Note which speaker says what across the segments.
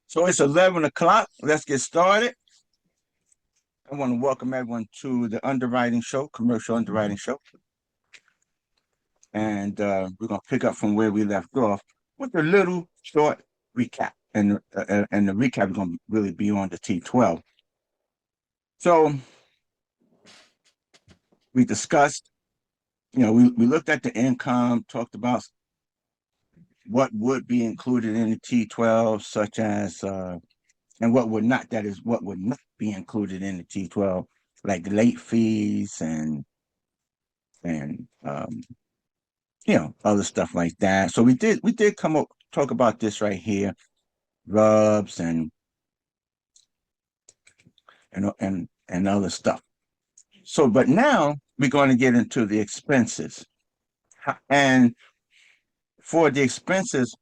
Speaker 1: So it's 11 o'clock. Let's get started. I want to welcome everyone to the underwriting show, commercial underwriting show. And we're going to pick up from where we left off with a little short recap. And the recap is going to really be on the T12. So we discussed, we looked at the income, talked about what would be included in the T12, such as, and what would not, that is, what would not be included in the T12, like late fees and other stuff like that. So we did talk about this right here, rubs and other stuff. So, but now we're going to get into the expenses. And for the expenses,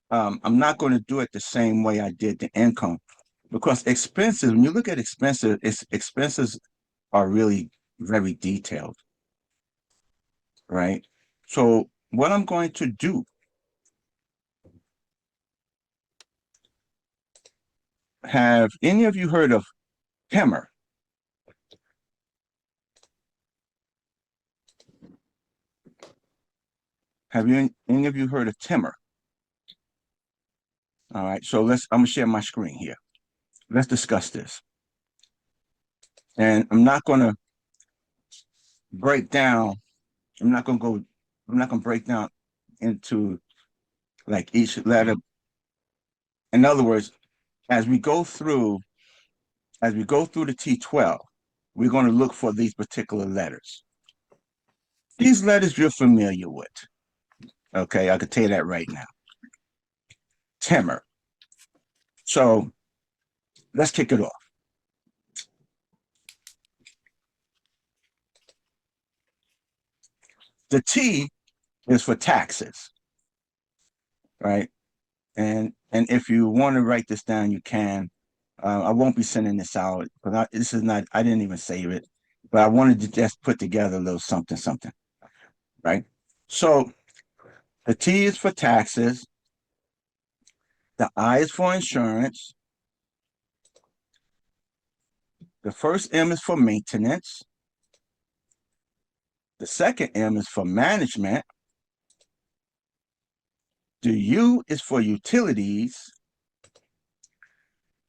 Speaker 1: I'm not going to do it the same way I did the income, because expenses, when you look at expenses are really very detailed, right? So what I'm going to do, have any of you heard of Hemmer? Have any of you heard of Timmer? All right, so I'm gonna share my screen here. Let's discuss this. And I'm not gonna break down, I'm not gonna break down into like each letter. In other words, as we go through the T12, we're gonna look for these particular letters. These letters you're familiar with. Okay, I could tell you that right now. Timmer. So let's kick it off. The T is for taxes, right? And if you want to write this down, you can. I won't be sending this out, but I didn't even save it, but I wanted to just put together a little something, right? So the T is for taxes. The I is for insurance. The first M is for maintenance. The second M is for management. The U is for utilities.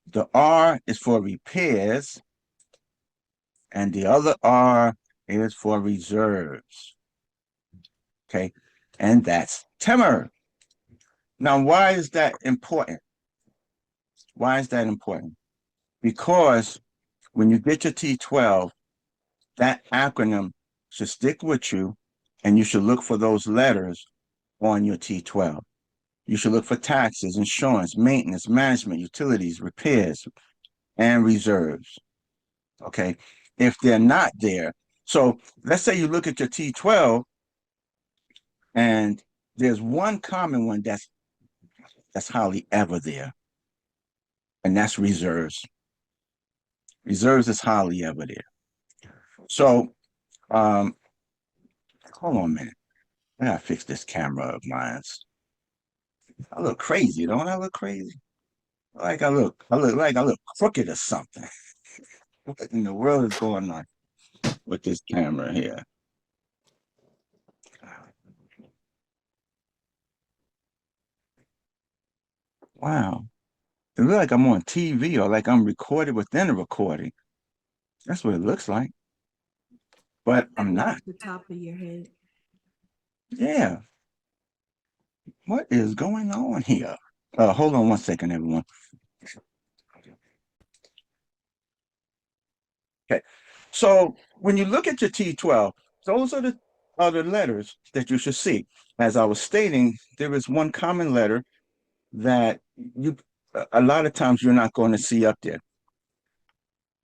Speaker 1: The R is for repairs. And the other R is for reserves. Okay, and that's Timmer. Now, why is that important? Why is that important? Because when you get your T12, that acronym should stick with you, and you should look for those letters on your T12. You should look for taxes, insurance, maintenance, management, utilities, repairs, and reserves. Okay, if they're not there. So let's say you look at your T12 and there's one common one that's hardly ever there, and that's reserves. Reserves is hardly ever there. So, hold on a minute. I gotta fix this camera of mine. I look crazy, don't I look crazy? Like I look crooked or something. What in the world is going on with this camera here? Wow. It looks like I'm on TV or like I'm recorded within a recording. That's what it looks like. But I'm not.
Speaker 2: The top of your head.
Speaker 1: Yeah. What is going on here? Hold on one second, everyone. Okay. So when you look at your T12, those are the other letters that you should see. As I was stating, there is one common letter that a lot of times you're not going to see up there.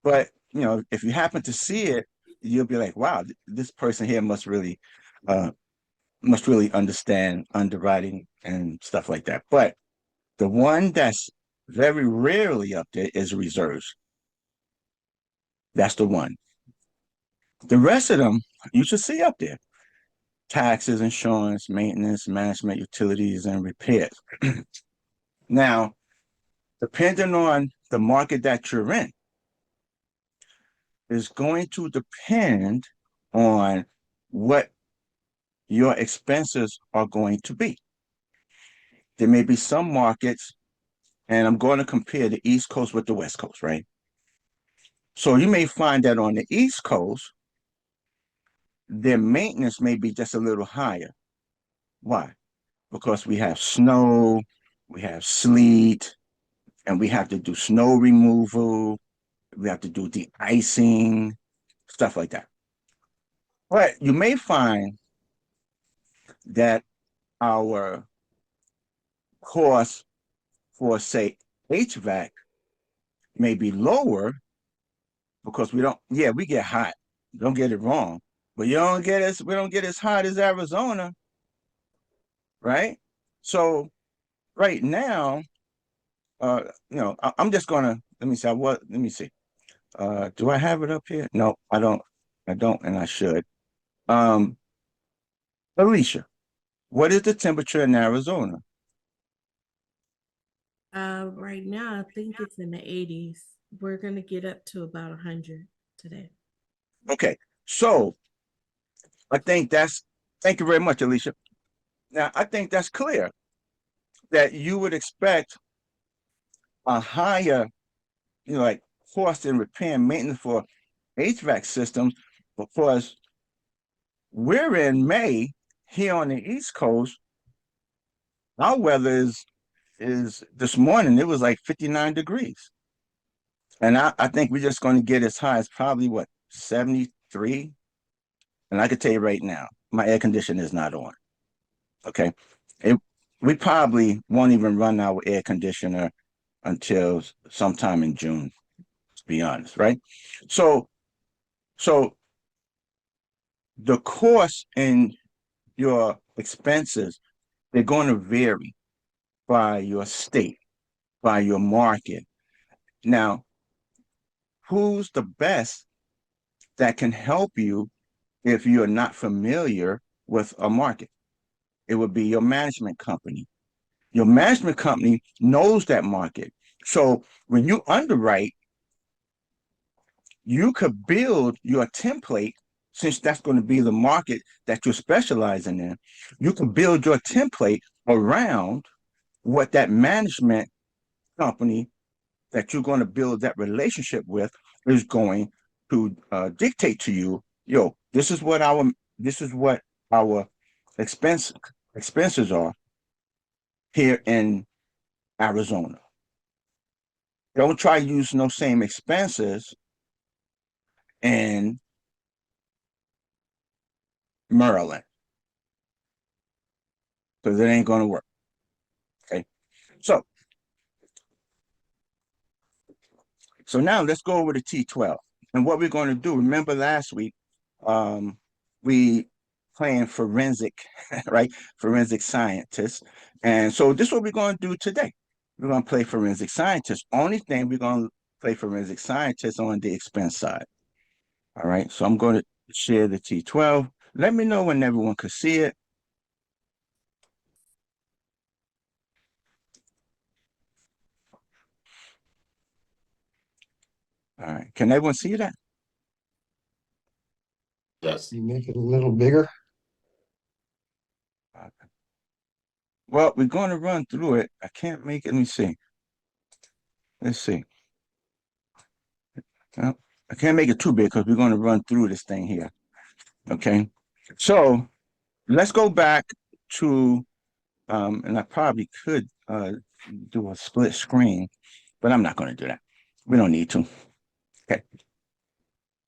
Speaker 1: But if you happen to see it, you'll be like, wow, this person here must really understand underwriting and stuff like that. But the one that's very rarely up there is reserves. That's the one. The rest of them you should see up there. Taxes, insurance, maintenance, management, utilities, and repairs. Now, depending on the market that you're in, is going to depend on what your expenses are going to be. There may be some markets, and I'm going to compare the East Coast with the West Coast, right? So you may find that on the East Coast, their maintenance may be just a little higher. Why? Because we have snow, we have sleet, and we have to do snow removal, we have to do de-icing, stuff like that. But you may find that our cost for, say, HVAC may be lower because yeah, we get hot. Don't get it wrong. But we don't get as hot as Arizona, right? So right now, I'm just gonna let me see. Do I have it up here? No, I don't. I don't, and I should. Um, Alicia, what is the temperature in Arizona?
Speaker 2: Right now, I think it's in the 80s. We're gonna get up to about 100 today.
Speaker 1: Okay, so I think that's thank you very much, Alicia. Now I think that's clear that you would expect a higher, like cost in repair and maintenance for HVAC systems because we're in May here on the East Coast. Our weather is this morning, it was like 59 degrees. And I think we're just going to get as high as probably what, 73? And I can tell you right now, my air conditioner is not on. Okay. It, we probably won't even run our air conditioner until sometime in June, to be honest, right? So so the cost in your expenses, they're going to vary by your state, by your market. Now, who's the best that can help you if you're not familiar with a market? It would be your management company. Your management company knows that market. So when you underwrite, you could build your template, since that's going to be the market that you're specializing in. You can build your template around what that management company that you're going to build that relationship with is going to dictate to you. Yo, this is what our expense expenses are here in Arizona. Don't try to use no same expenses in Maryland because it ain't going to work. Okay, so now let's go over to T12 and what we're going to do. Remember last week, um, we playing forensic, right? Forensic scientists, and so this is what we're going to do today. We're going to play forensic scientist. Only thing we're going to play forensic scientist on the expense side. All right. So I'm going to share the T12. Let me know when everyone could see it. All right. Can everyone see that?
Speaker 3: Yes.
Speaker 4: You make it a little bigger.
Speaker 1: Okay. Well, we're going to run through it. I can't make it. Let me see. Let's see. Well, I can't make it too big because we're going to run through this thing here. Okay. So let's go back to, and I probably could do a split screen, but I'm not going to do that. We don't need to. Okay.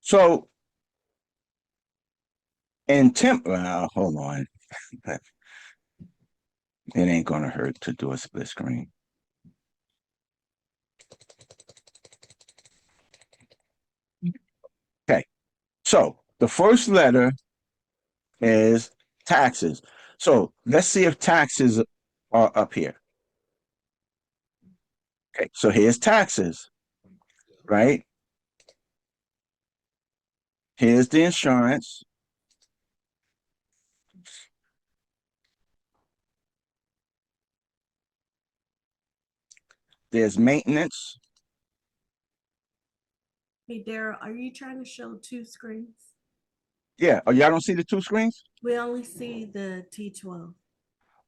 Speaker 1: So in hold on. It ain't going to hurt to do a split screen. Okay. So the first letter is taxes. So let's see if taxes are up here. Okay. So here's taxes, right? Here's the insurance. There's maintenance.
Speaker 2: Hey, Daryl, are you trying to show two screens?
Speaker 1: Yeah. Oh, y'all don't see the two screens?
Speaker 2: We only see the T12.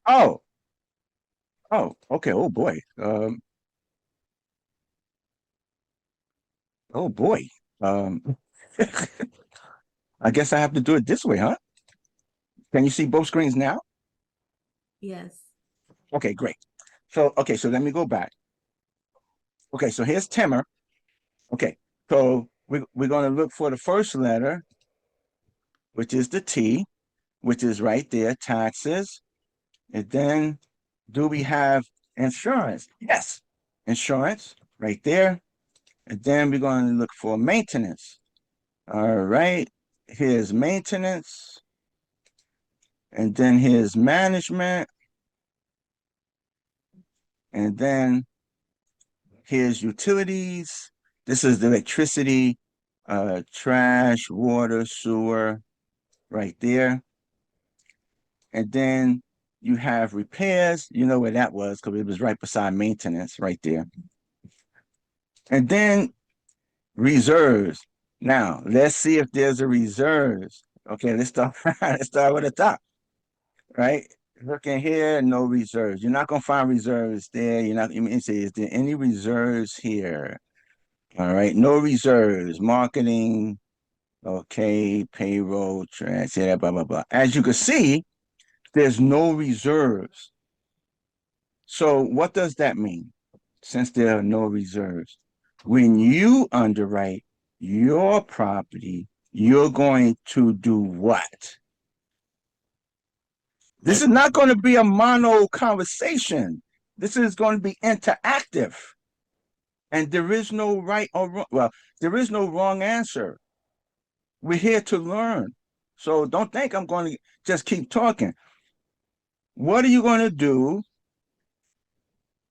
Speaker 1: Oh, oh, okay. Oh boy. Oh boy. Um, I guess I have to do it this way, huh? Can you see both screens now?
Speaker 2: Yes.
Speaker 1: Okay, great. So, okay, so let me go back. Okay, so here's Timmer. Okay, so we're going to look for the first letter, which is the T, which is right there, taxes. And then do we have insurance? Yes, insurance right there. And then we're going to look for maintenance. All right, here's maintenance. And then here's management. And then here's utilities. This is the electricity, trash, water, sewer, right there. And then you have repairs. You know where that was because it was right beside maintenance, right there. And then reserves. Now let's see if there's a reserves. Okay, let's start. Let's start with the top, right? Looking here, no reserves. You're not gonna find reserves there. You're not. You mean say, is there any reserves here? All right, no reserves. Marketing. Okay, payroll, trash, yeah, blah blah blah. As you can see, there's no reserves. So what does that mean? Since there are no reserves, when you underwrite your property, you're going to do what? This is not going to be a mono conversation. This is going to be interactive. And there is no right or wrong. Well, there is no wrong answer. We're here to learn. So don't think I'm going to just keep talking. What are you going to do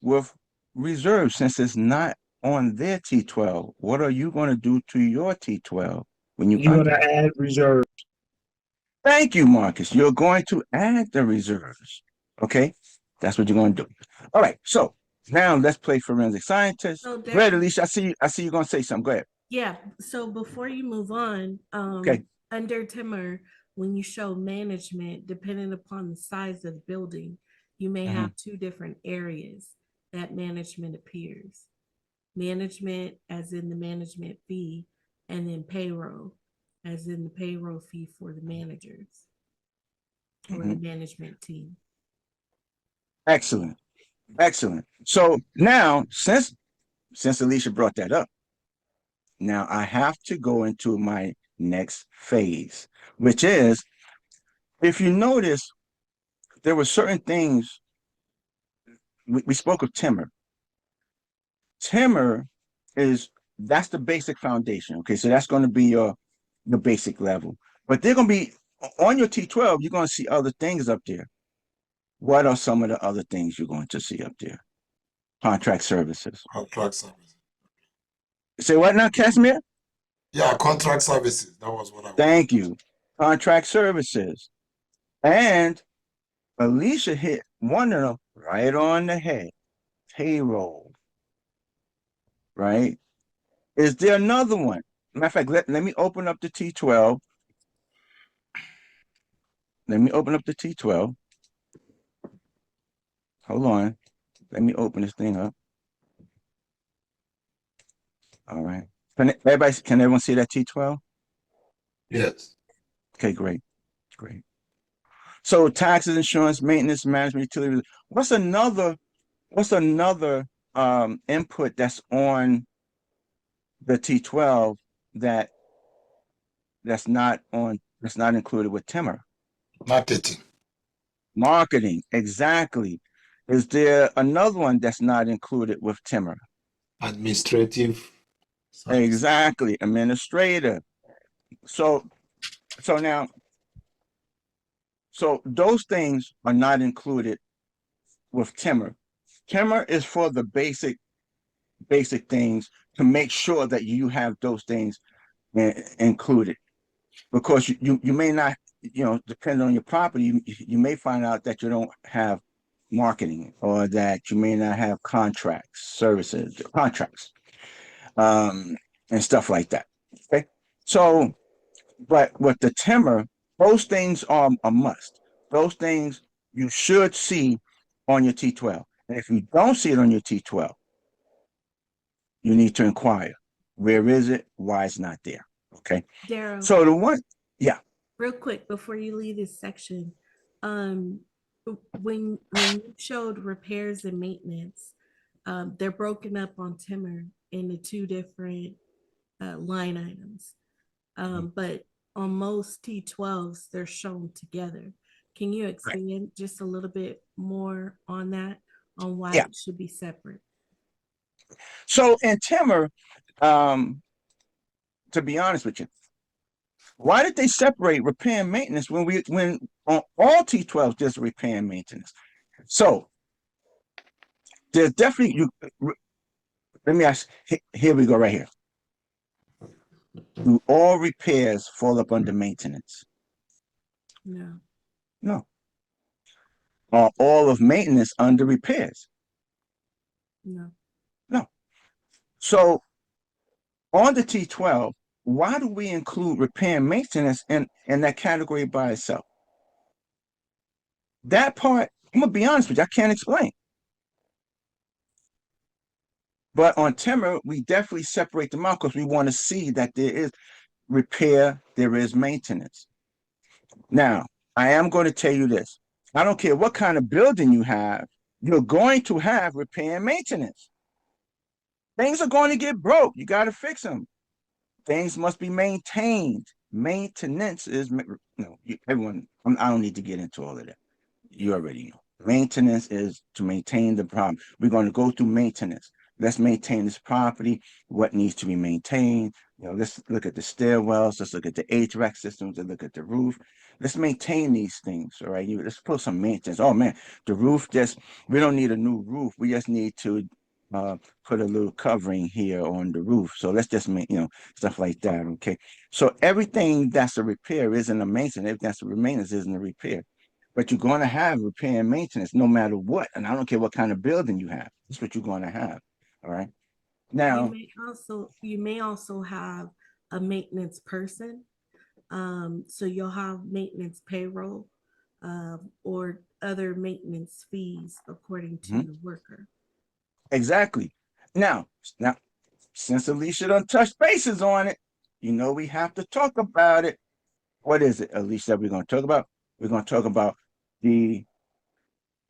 Speaker 1: with reserve since it's not on their T12? What are you going to do to your T12 when you
Speaker 3: You're gonna
Speaker 1: underwrite?
Speaker 3: add reserve.
Speaker 1: Thank you, Marcus. You're going to add the reserves. Okay, that's what you're going to do. All right. So now let's play forensic scientist.
Speaker 2: So
Speaker 1: Go ahead,
Speaker 2: there,
Speaker 1: Alicia. I see you. I see you going to say something. Go ahead.
Speaker 2: yeah. So before you move on,
Speaker 1: Okay.
Speaker 2: under Timmer, when you show management, depending upon the size of the building, you may
Speaker 1: Mhm.
Speaker 2: have two different areas that management appears. Management, as in the management fee, and then payroll, as in the payroll fee for the managers or the
Speaker 1: Mhm.
Speaker 2: management team.
Speaker 1: Excellent. Excellent. So now, since Alicia brought that up, now I have to go into my next phase, which is if you notice, there were certain things we spoke of Timmer. Timmer is that's the basic foundation. Okay, so that's going to be your the basic level. But they're going to be on your T12, you're going to see other things up there. What are some of the other things you're going to see up there? Contract services.
Speaker 4: Contract services.
Speaker 1: Say what now, Casimir?
Speaker 4: Yeah, contract services. That was what I wanted
Speaker 1: Thank
Speaker 4: to say.
Speaker 1: you. Contract services. And Alicia hit one of them right on the head. Payroll, right? Is there another one? Matter of fact, let me open up the T12. Let me open up the T12. Hold on. Let me open this thing up. All right. Can everyone see that T12?
Speaker 4: Yes.
Speaker 1: Okay, great. Great. So taxes, insurance, maintenance, management, utilities. What's another input that's on the T12 that that's not included with Timmer?
Speaker 4: Marketing.
Speaker 1: Marketing, exactly. Is there another one that's not included with Timmer?
Speaker 4: Administrative services.
Speaker 1: Exactly, administrator. So so now so those things are not included with Timmer. Timmer is for the basic things to make sure that you have those things included because you may not, depending on your property, you may find out that you don't have marketing, or that you may not have contracts, services, contracts, and stuff like that. Okay. So, but with the timber, those things are a must. Those things you should see on your T12. And if you don't see it on your T12, you need to inquire. Where is it? Why it's not there? Okay.
Speaker 2: Daryl,
Speaker 1: So the one, yeah,
Speaker 2: real quick before you leave this section, um, when you showed repairs and maintenance, they're broken up on Timmer into two different line items. But on most T12s, they're shown together. Can you
Speaker 1: right.
Speaker 2: expand just a little bit more on that, on why
Speaker 1: Yeah.
Speaker 2: it should be separate?
Speaker 1: So in timber, um, to be honest with you, why did they separate repair and maintenance when on all T12s there's repair and maintenance? So there's definitely you. Let me ask. Here we go. Right here. Do all repairs fall up under maintenance?
Speaker 2: No,
Speaker 1: No. Are all of maintenance under repairs?
Speaker 2: no.
Speaker 1: No. So on the T12, why do we include repair and maintenance in that category by itself? That part, I'm gonna be honest with you, I can't explain. But on timber, we definitely separate them out because we want to see that there is repair, there is maintenance. Now, I am going to tell you this. I don't care what kind of building you have, you're going to have repair and maintenance. Things are going to get broke. You got to fix them. Things must be maintained. Maintenance is, everyone, I don't need to get into all of that. You already know. Maintenance is to maintain the problem. We're going to go through maintenance. Let's maintain this property, what needs to be maintained. Let's look at the stairwells, let's look at the HVAC systems, let's look at the roof. Let's maintain these things, all right? Let's put some maintenance. Oh man, the roof we don't need a new roof. We just need to put a little covering here on the roof. So let's just make, stuff like that, okay? So everything that's a repair isn't a maintenance. Everything that's a maintenance isn't a repair. But you're going to have repair and maintenance no matter what. And I don't care what kind of building you have. That's what you're going to have. All right. Now,
Speaker 2: You may also have a maintenance person. So you'll have maintenance payroll, or other maintenance fees according to
Speaker 1: mhm,
Speaker 2: the worker.
Speaker 1: exactly. Now, since Alicia done touched bases on it, we have to talk about it. What is it, Alicia, that we're going to talk about? We're going to talk about the,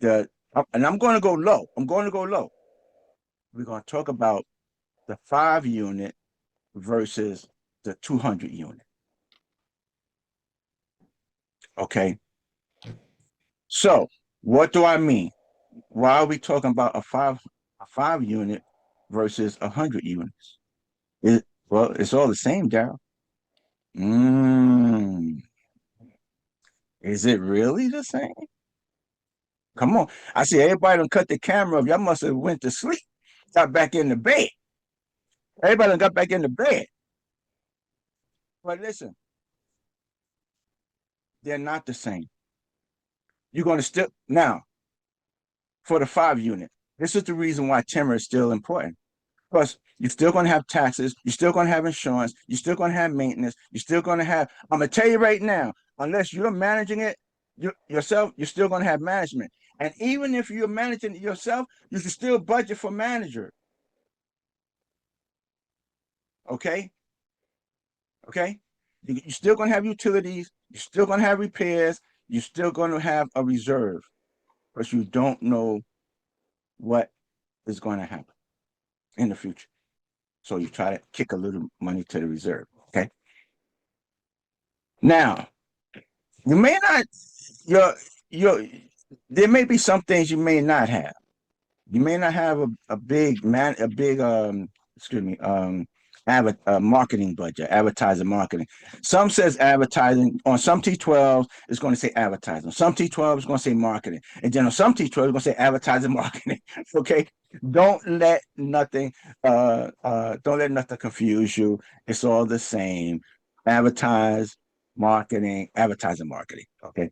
Speaker 1: and I'm going to go low. I'm going to go low. We're going to talk about the 5 unit versus the 200 unit. Okay. So what do I mean? Why are we talking about a five unit versus 100 units? Well, it's all the same, Daryl. Mm, is it really the same? Come on. I see everybody done cut the camera off. Y'all must have went to sleep. Got back in the bed. Everybody done got back in the bed. But listen, they're not the same. You're going to still now for the 5 unit. This is the reason why timber is still important. Plus, you're still going to have taxes. You're still going to have insurance. You're still going to have maintenance. You're still going to have, I'm going to tell you right now, unless you're managing it yourself, you're still going to have management. And even if you're managing it yourself, you can still budget for manager. Okay. Okay. You're still going to have utilities. You're still going to have repairs. You're still going to have a reserve, but you don't know what is going to happen in the future. So you try to kick a little money to the reserve. Okay. Now, you may not, your, there may be some things you may not have. You may not have a big excuse me, marketing budget, advertising marketing. Some says advertising on some T12s it's going to say advertising. Some T12 is going to say marketing. And then on some T12 it's going to say advertising marketing. Okay. Don't let nothing confuse you. It's all the same. Advertise, marketing, advertising, marketing. Okay.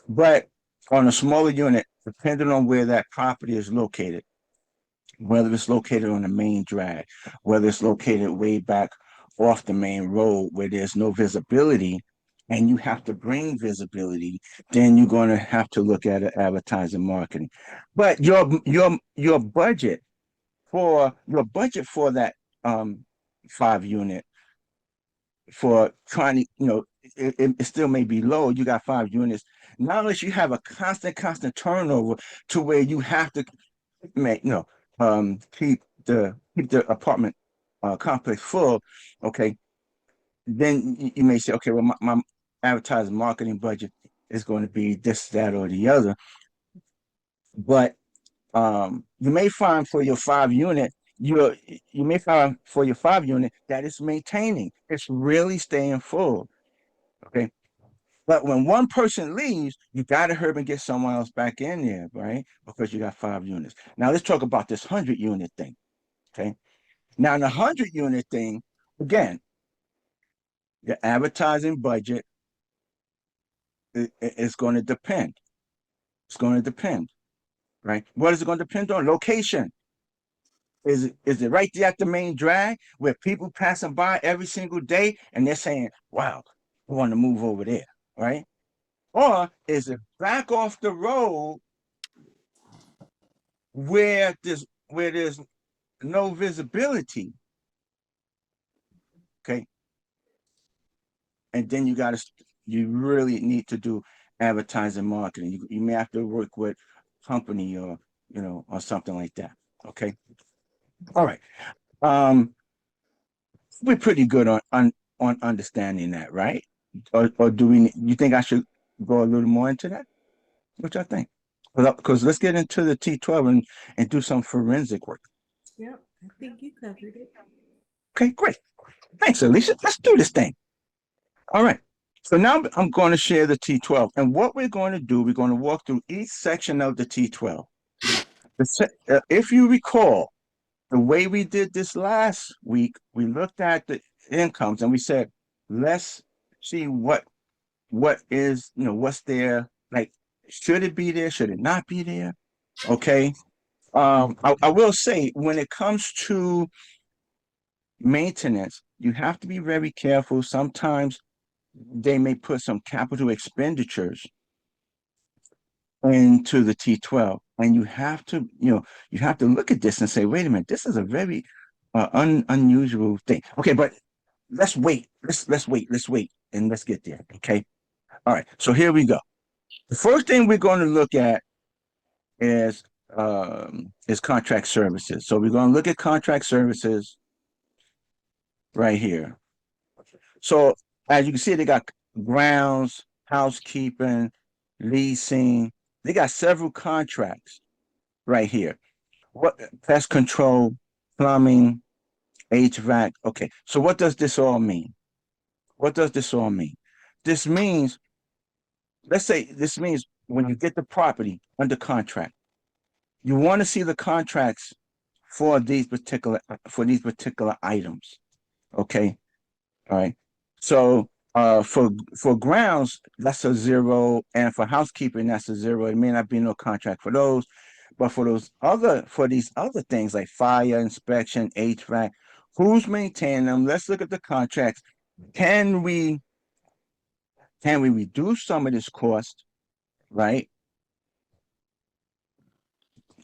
Speaker 1: But on a smaller unit, depending on where that property is located, whether it's located on the main drag, whether it's located way back off the main road where there's no visibility and you have to bring visibility, then you're going to have to look at advertising marketing. But your budget for that 5 unit for trying to, it still may be low. You got 5 units. Not unless you have a constant turnover to where you have to make, keep the apartment complex full. Okay, then you may say, okay, well, my advertising marketing budget is going to be this, that, or the other. But you may find for your 5 unit, you may find for your 5 unit that it's maintaining, it's really staying full. Okay. But when one person leaves, you got to hurry and get someone else back in there, right? Because you got 5 units. Now let's talk about this 100 unit thing. Okay. Now in the 100 unit thing, again, your advertising budget is going to depend. It's going to depend, right? What is it going to depend on? Location. Is it right there at the main drag where people passing by every single day and they're saying, wow, I want to move over there, right? Or is it back off the road where there's no visibility? Okay. And then you really need to do advertising marketing. You may have to work with company or something like that. Okay. All right. We're pretty good on understanding that, right? Or you think I should go a little more into that? What y'all think? Because let's get into the T12 and do some forensic work.
Speaker 2: Yep, I think you covered it.
Speaker 1: Okay, great. Thanks, Alicia. Let's do this thing. All right. So now I'm going to share the T12. And what we're going to do, we're going to walk through each section of the T12. If you recall, the way we did this last week, we looked at the incomes and we said, let's see what is, what's there. Like, should it be there? Should it not be there? Okay. I will say when it comes to maintenance, you have to be very careful. Sometimes they may put some capital expenditures into the T12, and you have to look at this and say, wait a minute, this is a very unusual thing. Okay, but let's wait. Let's wait, and let's get there. Okay. All right. So here we go. The first thing we're going to look at is contract services. So we're going to look at contract services right here. So as you can see, they got grounds, housekeeping, leasing. They got several contracts right here. What pest control, plumbing, HVAC. Okay, so what does this all mean? What does this all mean? This means, let's say this means when you get the property under contract, you want to see the contracts for these particular items. Okay. All right. So for grounds, that's a 0, and for housekeeping, that's a 0. It may not be no contract for those, but for these other things like fire inspection, HVAC, who's maintaining them? Let's look at the contracts. Can we reduce some of this cost, right?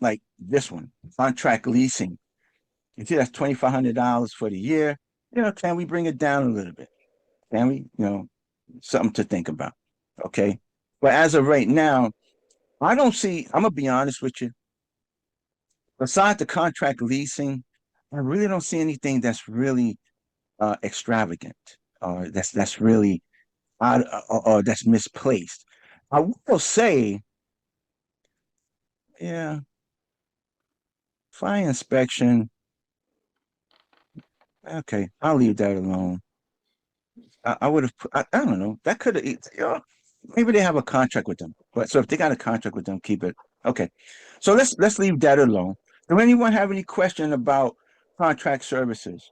Speaker 1: Like this one, contract leasing. You see, that's $2,500 for the year. Can we bring it down a little bit? Can we? Something to think about. Okay. But as of right now, I'm gonna be honest with you. Besides the contract leasing, I really don't see anything that's really extravagant or that's really out or that's misplaced. I will say, yeah, fire inspection. Okay, I'll leave that alone. I would have. I don't know. That could have. Maybe they have a contract with them. But so if they got a contract with them, keep it. Okay. So let's leave that alone. Do anyone have any question about contract services?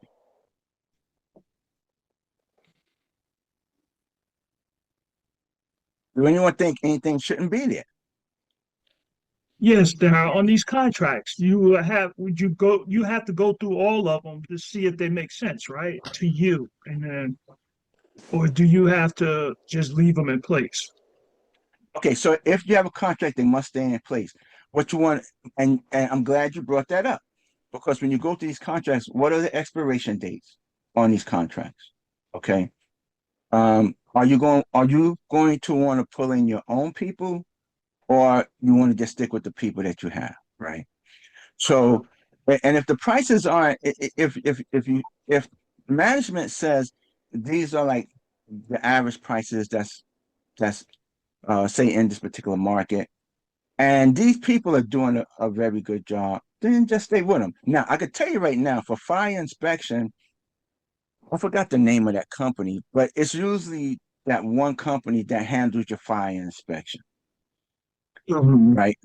Speaker 1: Do anyone think anything shouldn't be there?
Speaker 3: Yes, now on these contracts, you have to go through all of them to see if they make sense, right? To you. And then, or do you have to just leave them in place?
Speaker 1: Okay, so if you have a contract, they must stay in place. What you want, and I'm glad you brought that up, because when you go through these contracts, what are the expiration dates on these contracts? Okay. Are you going to want to pull in your own people, or you want to just stick with the people that you have, right? So, and if the prices aren't, if management says these are like the average prices, that's say in this particular market, and these people are doing a very good job, then just stay with them. Now, I could tell you right now, for fire inspection, I forgot the name of that company, but it's usually that one company that handles your fire inspection,
Speaker 3: Mhm.
Speaker 1: right?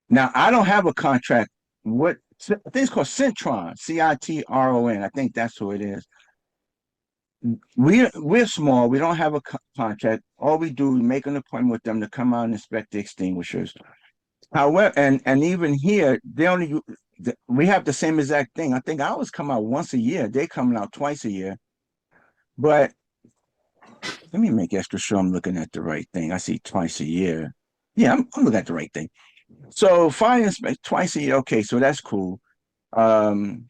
Speaker 1: Now, I don't have a contract. I think it's called Citron, Citron. I think that's who it is. We're small. We don't have a contract. All we do is make an appointment with them to come out and inspect the extinguishers. However, and even here, we have the same exact thing. I think ours come out once a year. They coming out twice a year. But let me make extra sure I'm looking at the right thing. I see twice a year. Yeah, I'm looking at the right thing. So fire inspect twice a year. Okay, so that's cool. Um,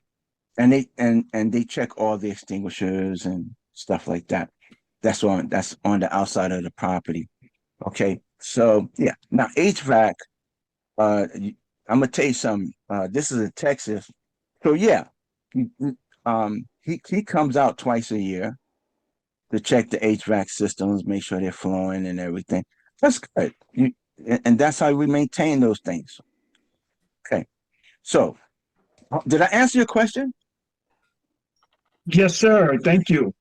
Speaker 1: and they check all the extinguishers and stuff like that. That's on the outside of the property. Okay, so yeah. Now HVAC. I'm gonna tell you something. This is in Texas, so yeah. He comes out twice a year to check the HVAC systems, make sure they're flowing and everything. That's good. And that's how we maintain those things. Okay. So, did I answer your question?
Speaker 3: Yes, sir. Thank you.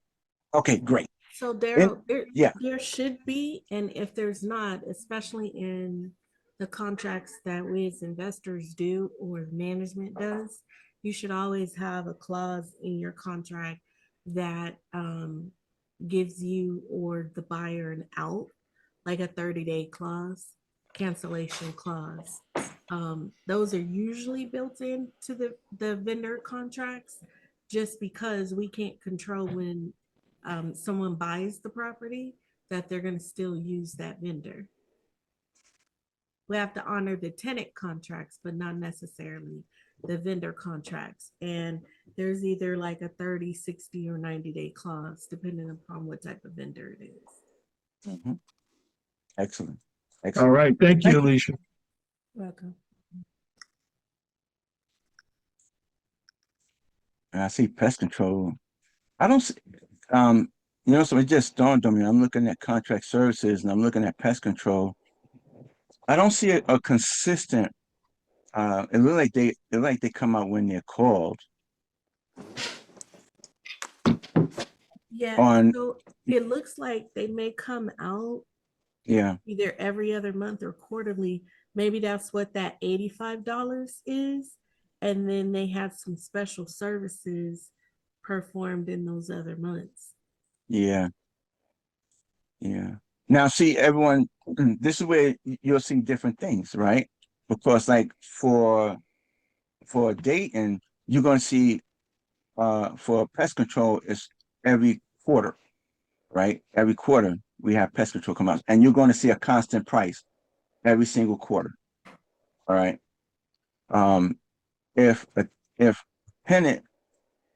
Speaker 1: Okay, great.
Speaker 2: So
Speaker 1: And
Speaker 2: Daryl,
Speaker 1: yeah,
Speaker 2: there should be, and if there's not, especially in the contracts that we as investors do or management does, you should always have a clause in your contract that gives you or the buyer an out, like a 30-day clause, cancellation clause. Those are usually built into the vendor contracts just because we can't control when someone buys the property that they're going to still use that vendor. We have to honor the tenant contracts, but not necessarily the vendor contracts. And there's either like a 30, 60, or 90-day clause, depending upon what type of vendor it is.
Speaker 1: mhm. Excellent.
Speaker 3: All
Speaker 1: Excellent.
Speaker 3: right. Thank you,
Speaker 1: Thank you.
Speaker 3: Alicia.
Speaker 2: Welcome.
Speaker 1: And I see pest control. I don't see, um, so it just dawned on me. I'm looking at contract services and I'm looking at pest control. I don't see a consistent. It like they come out when they're called
Speaker 2: Yeah,
Speaker 1: on.
Speaker 2: so it looks like they may come out
Speaker 1: Yeah,
Speaker 2: either every other month or quarterly. Maybe that's what that $85 is. And then they have some special services performed in those other months.
Speaker 1: yeah, yeah. Now, see, everyone, this is where you'll see different things, right? Because, like for dating, you're going to see for pest control, it's every quarter, right? Every quarter we have pest control come out, and you're going to see a constant price every single quarter. All right. Um, if if tenant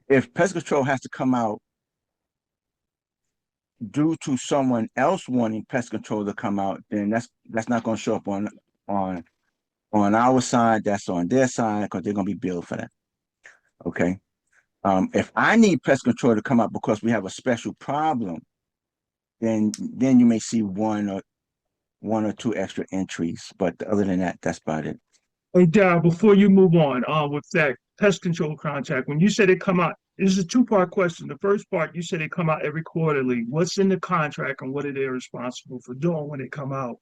Speaker 1: if pest control has to come out due to someone else wanting pest control to come out, then that's not going to show up on on our side. That's on their side because they're going to be billed for that. Okay. If I need pest control to come out because we have a special problem, then you may see one or two extra entries. But other than that, that's about it.
Speaker 3: Hey, Darryl, before you move on, with that pest control contract, when you said it come out, this is a two-part question. The first part, you said it come out every quarterly. What's in the contract and what are they responsible for doing when it come out?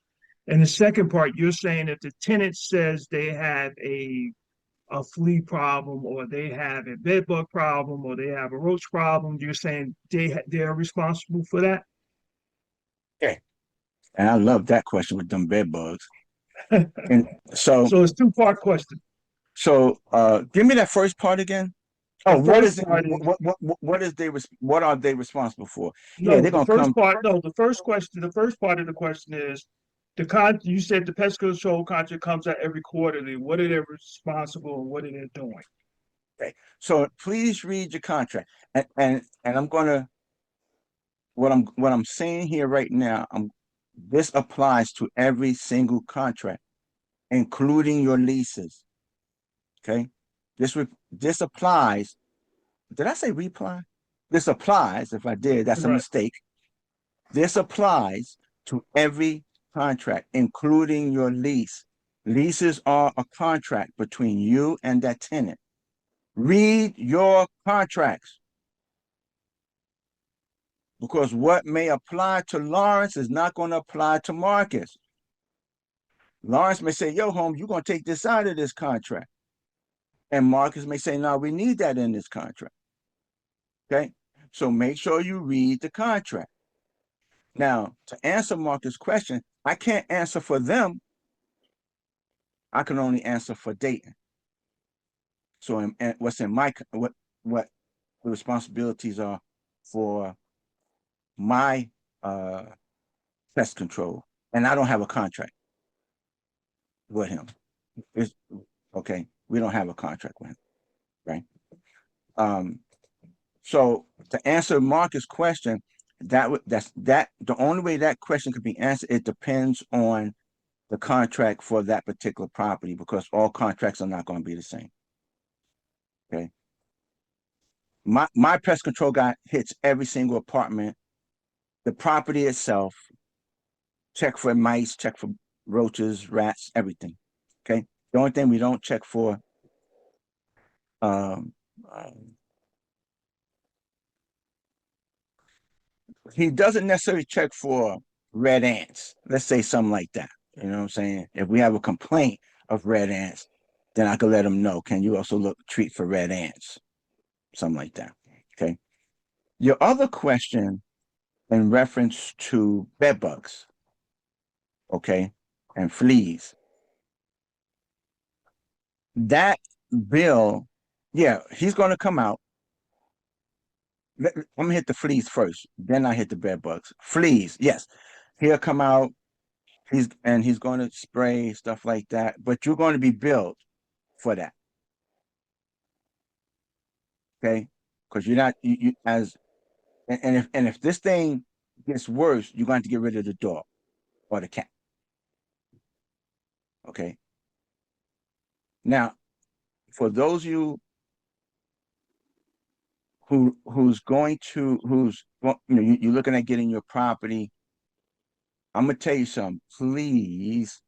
Speaker 3: And the second part, you're saying if the tenant says they have a flea problem or they have a bed bug problem or they have a roach problem, you're saying they're responsible for that?
Speaker 1: Okay. And I love that question with them bed bugs. And so,
Speaker 3: So it's two-part question.
Speaker 1: give me that first part again.
Speaker 3: The
Speaker 1: Oh, what
Speaker 3: first
Speaker 1: is it?
Speaker 3: part is
Speaker 1: What are they responsible for? Yeah,
Speaker 3: no,
Speaker 1: they're
Speaker 3: the
Speaker 1: gonna
Speaker 3: first
Speaker 1: come.
Speaker 3: part, no, the first question, the first part of the question is you said the pest control contract comes out every quarterly. What are they responsible and what are they doing?
Speaker 1: Okay. So please read your contract. And I'm gonna what I'm saying here right now, this applies to every single contract, including your leases. Okay. This applies. Did I say reply? This applies. If I did, that's a
Speaker 3: Right.
Speaker 1: mistake. This applies to every contract, including your lease. Leases are a contract between you and that tenant. Read your contracts, because what may apply to Lawrence is not going to apply to Marcus. Lawrence may say, yo, home, you're going to take this out of this contract. And Marcus may say, no, we need that in this contract. Okay. So make sure you read the contract. Now, to answer Marcus' question, I can't answer for them. I can only answer for Dayton. So what's in what the responsibilities are for my pest control. And I don't have a contract with him. It's okay. We don't have a contract with him, right? So to answer Marcus' question, that's the only way that question could be answered. It depends on the contract for that particular property, because all contracts are not going to be the same. Okay. My pest control guy hits every single apartment, the property itself, check for mice, check for roaches, rats, everything. Okay. The only thing we don't check for, um, he doesn't necessarily check for red ants. Let's say something like that. You know what I'm saying? If we have a complaint of red ants, then I could let him know. Can you also treat for red ants? Something like that. Okay. Your other question in reference to bed bugs, okay, and fleas. That bill, yeah, he's going to come out. I'm gonna hit the fleas first, then I hit the bed bugs. Fleas, yes, he'll come out. He's going to spray stuff like that, but you're going to be billed for that, okay? Because you're not you as and if this thing gets worse, you're going to get rid of the dog or the cat, okay? Now, for those of you who's you're looking at getting your property, I'm gonna tell you something. Please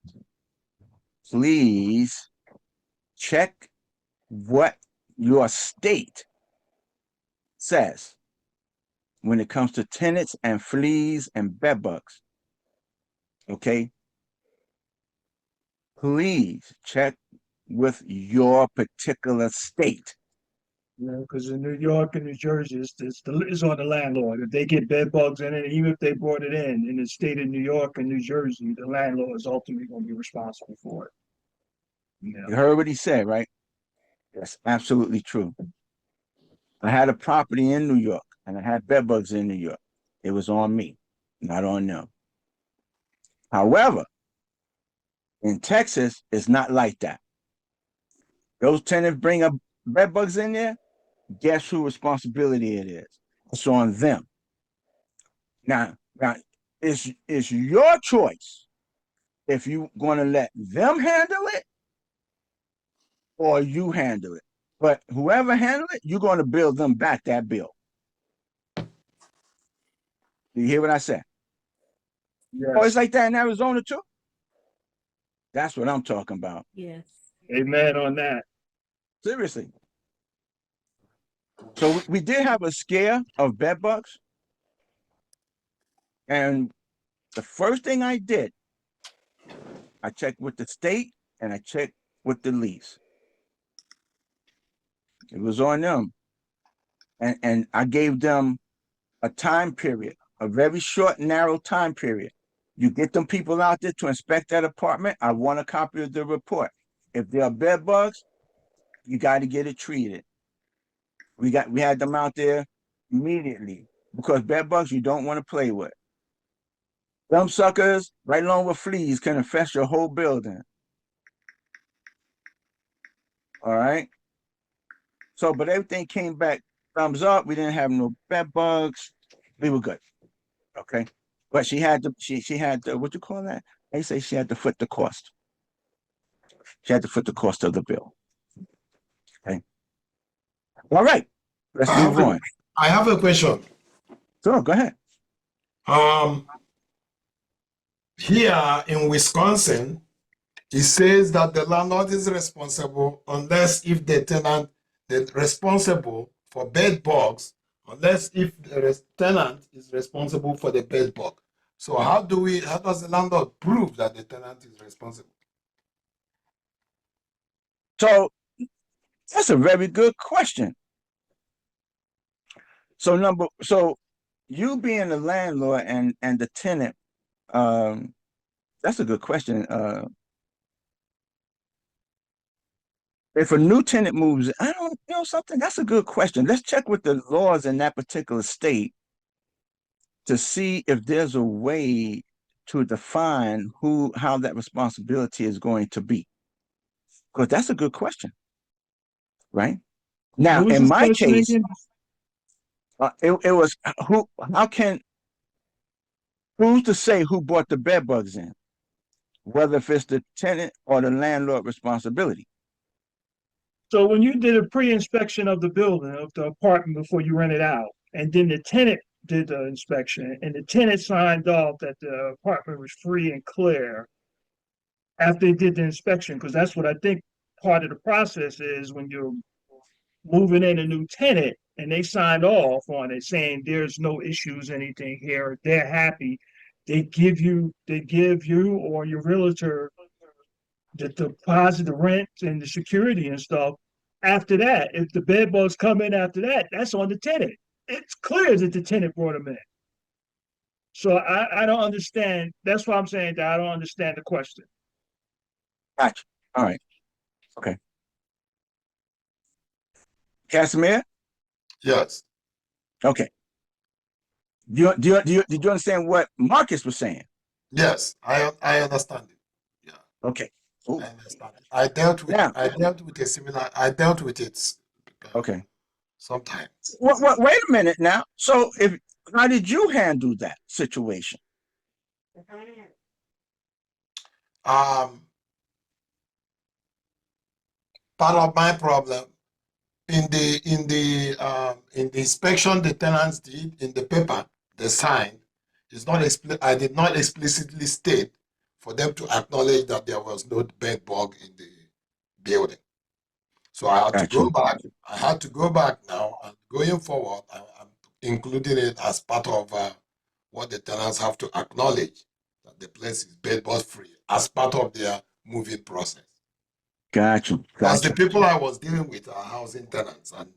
Speaker 1: check what your state says when it comes to tenants and fleas and bed bugs. Okay. Please check with your particular state.
Speaker 3: You know, because in New York and New Jersey, it's on the landlord. If they get bed bugs in it, even if they brought it in the state of New York and New Jersey, the landlord is ultimately going to be responsible for it. Yeah.
Speaker 1: You heard what he said, right? That's absolutely true. I had a property in New York and I had bed bugs in New York. It was on me, not on them. However, in Texas, it's not like that. Those tenants bring up bed bugs in there, guess whose responsibility it is? It's on them. Now, it's your choice if you're going to let them handle it or you handle it. But whoever handle it, you're going to bill them back that bill. Do you hear what I said?
Speaker 3: Yes.
Speaker 1: Oh, it's like that in Arizona too? That's what I'm talking about.
Speaker 2: Yes.
Speaker 3: Amen on that.
Speaker 1: Seriously. So we did have a scare of bed bugs. And the first thing I did, I checked with the state and I checked with the lease. It was on them. And I gave them a time period, a very short, narrow time period You get them people out there to inspect that apartment. I want a copy of the report. If there are bed bugs, you got to get it treated. We had them out there immediately because bed bugs you don't want to play with. Them suckers, right along with fleas, can infest your whole building. All right. So, but everything came back thumbs up. We didn't have no bed bugs. We were good. Okay. But she had the what you call that? They say she had to foot the cost. She had to foot the cost of the bill. Okay. All right. Let's move on.
Speaker 4: I have a question.
Speaker 1: So go ahead.
Speaker 4: Here in Wisconsin, it says that the landlord is responsible unless if the tenant is responsible for bed bugs, unless if the tenant is responsible for the bed bug. So how does the landlord prove that the tenant is responsible?
Speaker 1: So that's a very good question. So you being the landlord and the tenant, that's a good question. If a new tenant moves, I don't know something. That's a good question. Let's check with the laws in that particular state to see if there's a way to define how that responsibility is going to be. Because that's a good question, right? Now,
Speaker 3: What was
Speaker 1: in
Speaker 3: this
Speaker 1: my
Speaker 3: question
Speaker 1: case,
Speaker 3: again?
Speaker 1: it was who's to say who brought the bed bugs in, whether if it's the tenant or the landlord responsibility.
Speaker 3: So when you did a pre-inspection of the building, of the apartment before you rent it out, and then the tenant did the inspection, and the tenant signed off that the apartment was free and clear after they did the inspection, because that's what I think part of the process is when you're moving in a new tenant and they signed off on it saying there's no issues, anything here, they're happy. They give you or your realtor the deposit, the rent, and the security and stuff. After that, if the bed bugs come in after that, that's on the tenant. It's clear that the tenant brought them in. So I don't understand. That's why I'm saying that I don't understand the question.
Speaker 1: Gotcha. All right. Okay. Casimir?
Speaker 4: Yes.
Speaker 1: Okay. Did you understand what Marcus was saying?
Speaker 4: Yes, I understand it. Yeah,
Speaker 1: Okay. Ooh.
Speaker 4: I understand it. I dealt with
Speaker 1: Now,
Speaker 4: I dealt with it
Speaker 1: okay.
Speaker 4: sometimes.
Speaker 1: Wait a minute now. So how did you handle that situation?
Speaker 4: Um, Part of my problem in the inspection the tenants did in the paper they signed is not I did not explicitly state for them to acknowledge that there was no bed bug in the building. So I had to
Speaker 1: Gotcha.
Speaker 4: go back. I had to go back now, and going forward, I'm including it as part of what the tenants have to acknowledge that the place is bed bug free as part of their moving process.
Speaker 1: Gotcha.
Speaker 4: Because the
Speaker 1: Gotcha.
Speaker 4: people I was dealing with are housing tenants, and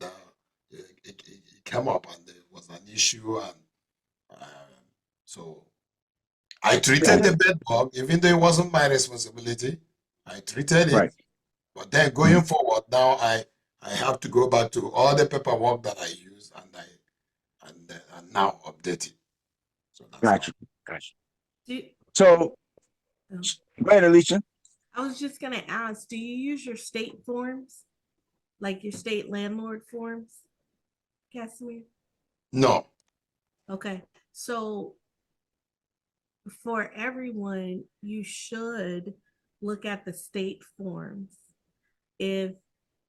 Speaker 4: it came up, and there was an issue, and so I treated the bed bug, even though it wasn't my responsibility. I treated it,
Speaker 1: Right.
Speaker 4: but then going forward, now I have to go back to all the paperwork that I use, and now update it. So that's
Speaker 1: Gotcha.
Speaker 4: all.
Speaker 1: Gotcha.
Speaker 2: Do,
Speaker 1: So,
Speaker 2: oh,
Speaker 1: go ahead, Alicia.
Speaker 2: I was just gonna ask, do you use your state forms? Like your state landlord forms, Casimir?
Speaker 4: No.
Speaker 2: Okay. So for everyone, you should look at the state forms. If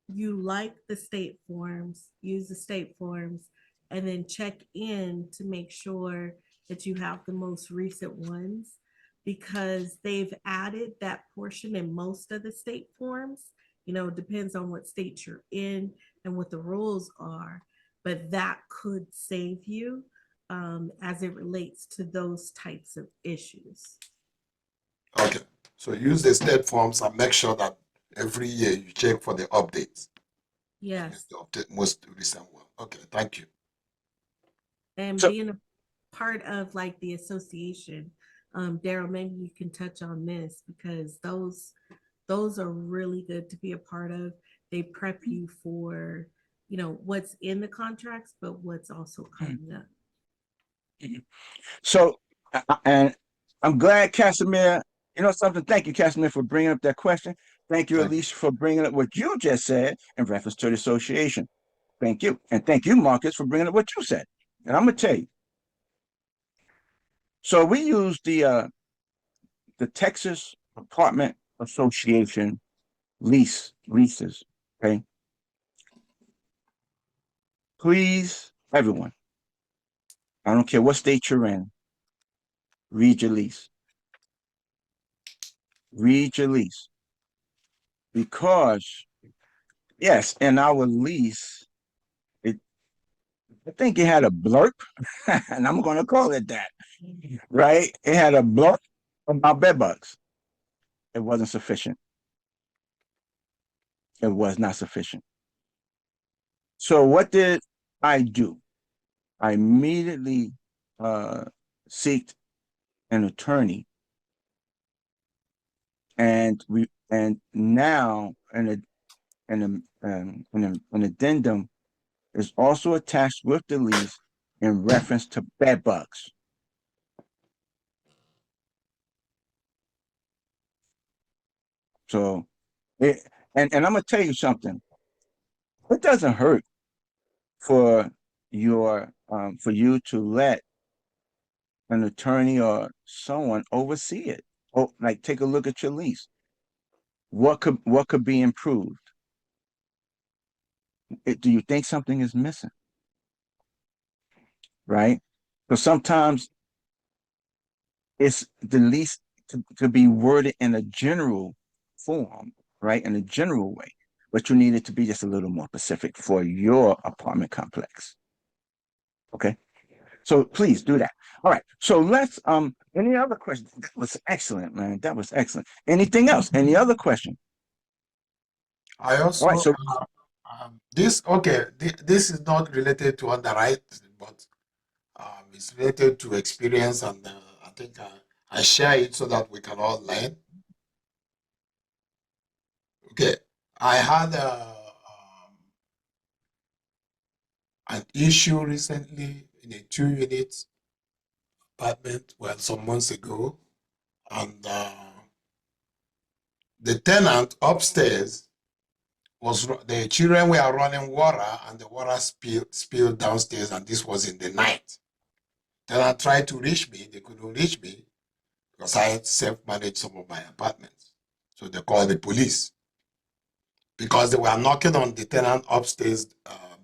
Speaker 2: you like the state forms, use the state forms, and then check in to make sure that you have the most recent ones because they've added that portion in most of the state forms. You know, it depends on what state you're in and what the rules are, but that could save you as it relates to those types of issues.
Speaker 4: Okay. So use the state forms and make sure that every year you check for the updates.
Speaker 2: Yes.
Speaker 4: The update most recent one. Okay, thank you.
Speaker 2: And
Speaker 1: So,
Speaker 2: being a part of like the association, Daryl, maybe you can touch on this because those are really good to be a part of. They prep you for, what's in the contracts, but what's also coming up.
Speaker 1: So, and I'm glad Casimir, you know something, thank you, Casimir, for bringing up that question. Thank you,
Speaker 4: Thank you.
Speaker 1: Alicia, for bringing up what you just said in reference to the association. Thank you. And thank you, Marcus, for bringing up what you said. And I'm going to tell you. So we use the Texas Apartment Association leases, okay? Please, everyone, I don't care what state you're in, read your lease. Read your lease. Because, yes, in our lease, I think it had a blurb, and I'm going to call it that, right? It had a blurb about bed bugs. It wasn't sufficient. It was not sufficient. So what did I do? I immediately seeked an attorney, and now an addendum is also attached with the lease in reference to bed bugs. So, and I'm gonna tell you something. It doesn't hurt for for you to let an attorney or someone oversee it. Oh, like take a look at your lease. What could be improved? Do you think something is missing? Right? Because sometimes it's the lease to be worded in a general form, right? In a general way, but you need it to be just a little more specific for your apartment complex. Okay. So please do that. All right. So let's any other questions? That was excellent, man. That was excellent. Anything else? Any other question?
Speaker 4: I
Speaker 1: All right.
Speaker 4: also
Speaker 1: So
Speaker 4: this is not related to underwrite, but it's related to experience, and I think I share it so that we can all learn. Okay, I had an issue recently in a 2-unit apartment, well, some months ago, and the tenant upstairs the children were running water, and the water spilled downstairs, and this was in the night. Tenant tried to reach me, they couldn't reach me because I had self-managed some of my apartments. So they called the police because they were knocking on the tenant upstairs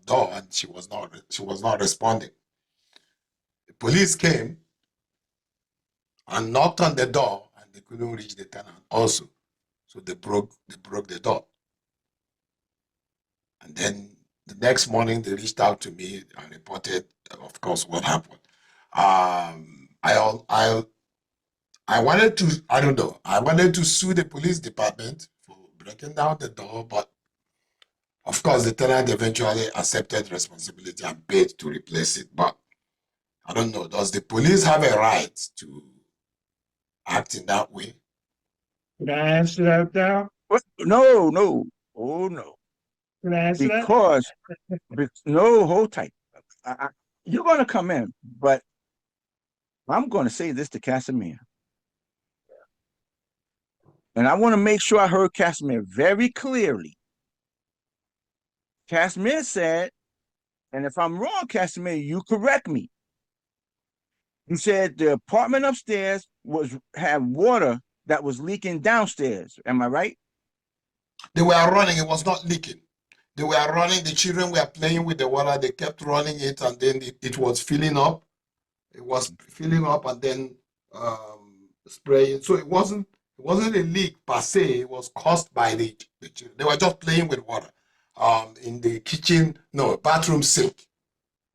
Speaker 4: door, and she was not responding. The police came and knocked on the door, and they couldn't reach the tenant also. So they broke the door. And then the next morning they reached out to me and reported, of course, what happened. I wanted to, I don't know, I wanted to sue the police department for breaking down the door, but of course the tenant eventually accepted responsibility and paid to replace it. But I don't know, does the police have a right to act in that way?
Speaker 3: Can I answer that now?
Speaker 1: no, no, oh no,
Speaker 3: Can I answer that?
Speaker 1: because no, hold tight. You're going to come in, but I'm going to say this to Casimir. And I want to make sure I heard Casimir very clearly. Casimir said, and if I'm wrong, Casimir, you correct me. You said the apartment upstairs had water that was leaking downstairs. Am I right?
Speaker 4: They were running, it was not leaking. They were running, the children were playing with the water, they kept running it, and then it was filling up. It was filling up and then spraying. So it wasn't a leak per se. It was caused by the children. They were just playing with water in the kitchen, no, bathroom sink.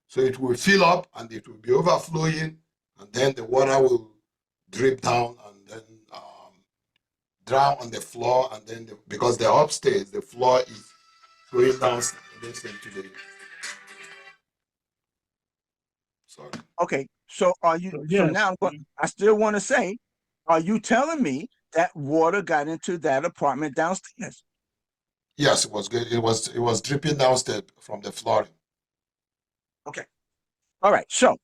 Speaker 4: So it will fill up and it will be overflowing, and then the water will drip down and then drown on the floor, and then because they're upstairs, the floor is going down to the. Sorry.
Speaker 1: Okay. So are you?
Speaker 3: So,
Speaker 1: So
Speaker 3: yes.
Speaker 1: now I still want to say Are you telling me that water got into that apartment downstairs?
Speaker 4: Yes, it was good. It was dripping downstairs from the flooring.
Speaker 1: Okay. All right. So,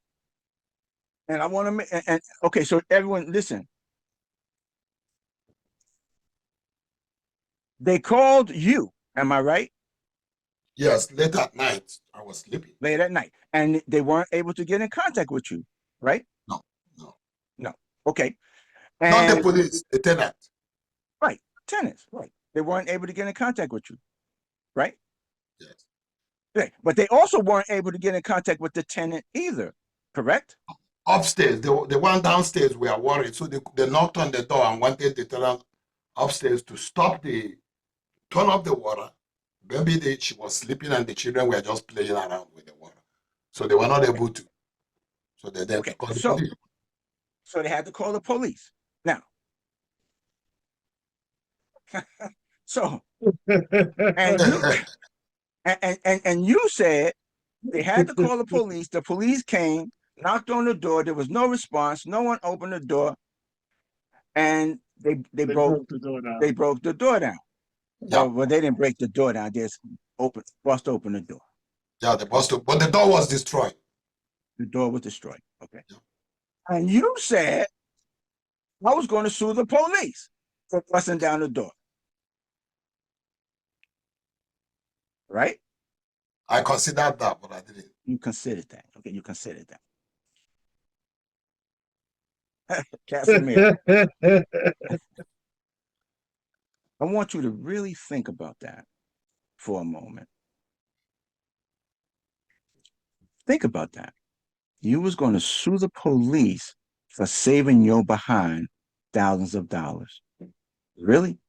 Speaker 1: and I want to make, and okay, so everyone listen. They called you, am I right?
Speaker 4: Yes, late at night, I was sleeping.
Speaker 1: Late at night, and they weren't able to get in contact with you, right?
Speaker 4: No, no.
Speaker 1: No. Okay.
Speaker 4: Not the
Speaker 1: And
Speaker 4: police, the tenant.
Speaker 1: right, tenants, right. They weren't able to get in contact with you, right?
Speaker 4: Yes.
Speaker 1: Right. But they also weren't able to get in contact with the tenant either, correct?
Speaker 4: Upstairs, the one downstairs were worried. So they knocked on the door and wanted the tenant upstairs to turn off the water. Maybe she was sleeping and the children were just playing around with the water. So they were not able to. So they had to
Speaker 1: Okay.
Speaker 4: call the
Speaker 1: So
Speaker 4: police.
Speaker 1: they had to call the police. Now, so and you and you said they had to call the police. The police came, knocked on the door. There was no response. No one opened the door, and they broke
Speaker 3: the door down.
Speaker 1: they broke the door down.
Speaker 4: Yeah,
Speaker 1: Well, they didn't break the door down. They just bust open the door.
Speaker 4: yeah, the bus but the door was destroyed.
Speaker 1: The door was destroyed. Okay.
Speaker 4: Yeah.
Speaker 1: And you said I was going to sue the police for busting down the door. Right?
Speaker 4: I considered that, but I didn't.
Speaker 1: You considered that. Okay, you considered that. Casimir, I want you to really think about that for a moment. Think about that. You was going to sue the police for saving your behind thousands of dollars. Really?